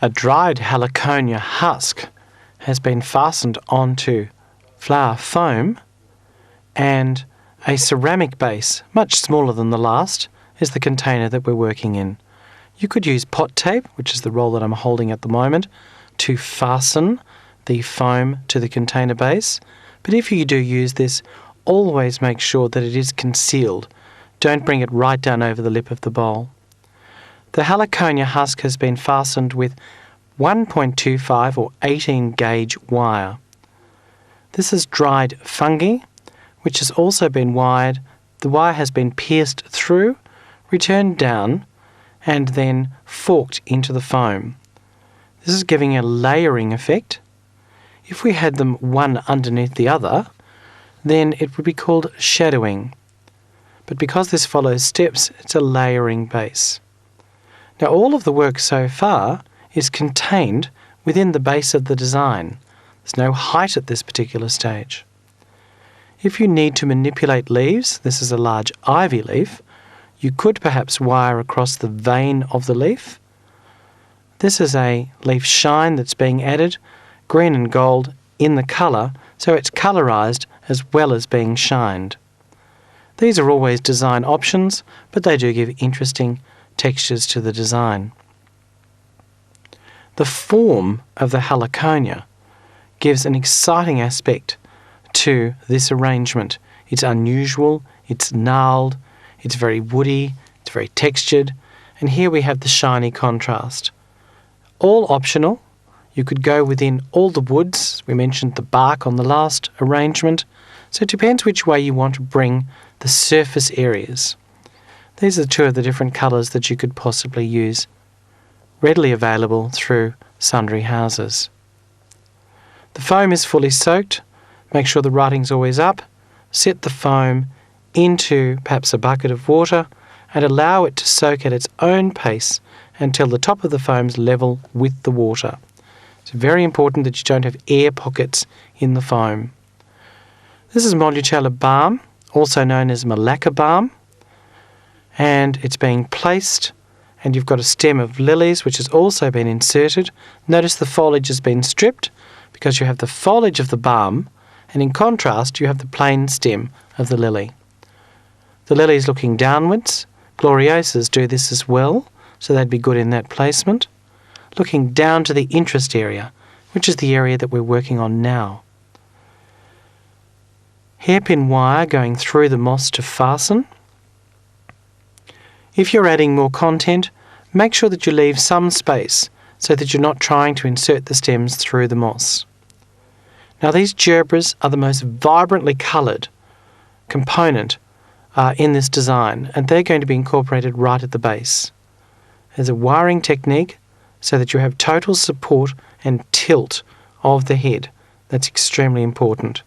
A dried heliconia husk has been fastened onto flower foam, and a ceramic base, much smaller than the last, is the container that we're working in. You could use pot tape, which is the roll that I'm holding at the moment, to fasten the foam to the container base. But if you do use this, always make sure that it is concealed. Don't bring it right down over the lip of the bowl. The heliconia husk has been fastened with 1.25 or 18 gauge wire. This is dried fungi, which has also been wired. The wire has been pierced through, returned down, and then forked into the foam. This is giving a layering effect. If we had them one underneath the other, then it would be called shadowing. But because this follows steps, it's a layering base. Now all of the work so far is contained within the base of the design. There's no height at this particular stage. If you need to manipulate leaves, this is a large ivy leaf, you could perhaps wire across the vein of the leaf. This is a leaf shine that's being added, green and gold in the colour, so it's colourised as well as being shined. These are always design options, but they do give interesting textures to the design. The form of the heliconia gives an exciting aspect to this arrangement. It's unusual, it's gnarled, it's very woody, it's very textured, and here we have the shiny contrast. All optional. You could go within all the woods. We mentioned the bark on the last arrangement, so it depends which way you want to bring the surface areas. These are two of the different colours that you could possibly use, readily available through sundry houses. The foam is fully soaked. Make sure the writing's always up. Set the foam into perhaps a bucket of water and allow it to soak at its own pace until the top of the foam's level with the water. It's very important that you don't have air pockets in the foam. This is Molucella balm, also known as Malacca balm, and it's being placed, and you've got a stem of lilies which has also been inserted. Notice the foliage has been stripped because you have the foliage of the balm, and in contrast you have the plain stem of the lily. The lily is looking downwards. Gloriosas do this as well, so they'd be good in that placement. Looking down to the interest area, which is the area that we're working on now. Hairpin wire going through the moss to fasten. If you're adding more content, make sure that you leave some space so that you're not trying to insert the stems through the moss. Now these gerbras are the most vibrantly coloured component in this design, and they're going to be incorporated right at the base. There's a wiring technique so that you have total support and tilt of the head. That's extremely important.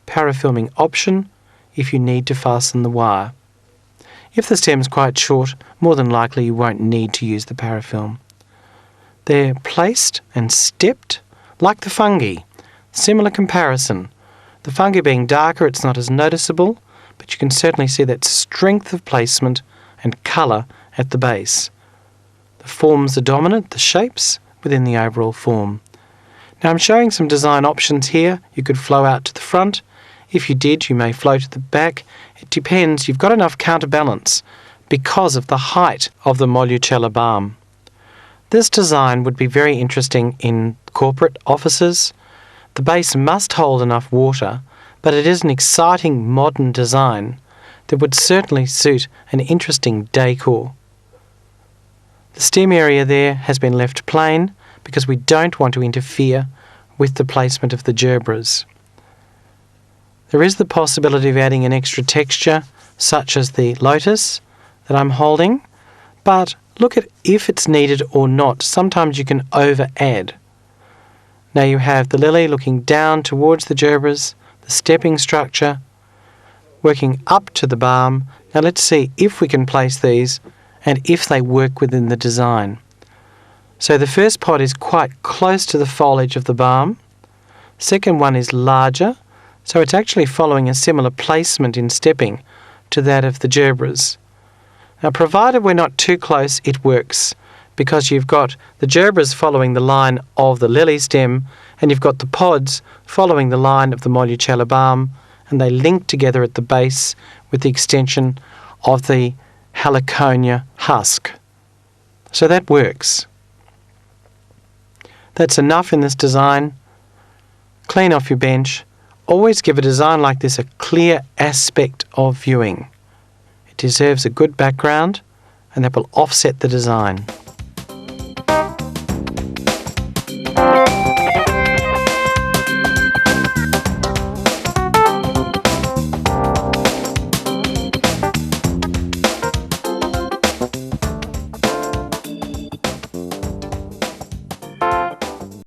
Parafilming option if you need to fasten the wire. If the stem's quite short, more than likely you won't need to use the parafilm. They're placed and stepped like the fungi. Similar comparison. The fungi being darker, it's not as noticeable, but you can certainly see that strength of placement and colour at the base. The forms are dominant, the shapes, within the overall form. Now I'm showing some design options here. You could flow out to the front. If you did, you may flow to the back. It depends. You've got enough counterbalance because of the height of the Molucella balm. This design would be very interesting in corporate offices. The base must hold enough water, but it is an exciting modern design that would certainly suit an interesting decor. The stem area there has been left plain because we don't want to interfere with the placement of the gerbras. There is the possibility of adding an extra texture, such as the lotus that I'm holding, but look at if it's needed or not. Sometimes you can over-add. Now you have the lily looking down towards the gerbras, the stepping structure, working up to the balm. Now let's see if we can place these and if they work within the design. So the first pod is quite close to the foliage of the balm. Second one is larger, so it's actually following a similar placement in stepping to that of the gerbras. Now provided we're not too close, it works. because you've got the gerbers following the line of the lily stem, and you've got the pods following the line of the Moluccella balm, and they link together at the base with the extension of the heliconia husk. So that works. That's enough in this design. Clean off your bench. Always give a design like this a clear aspect of viewing. It deserves a good background, and that will offset the design.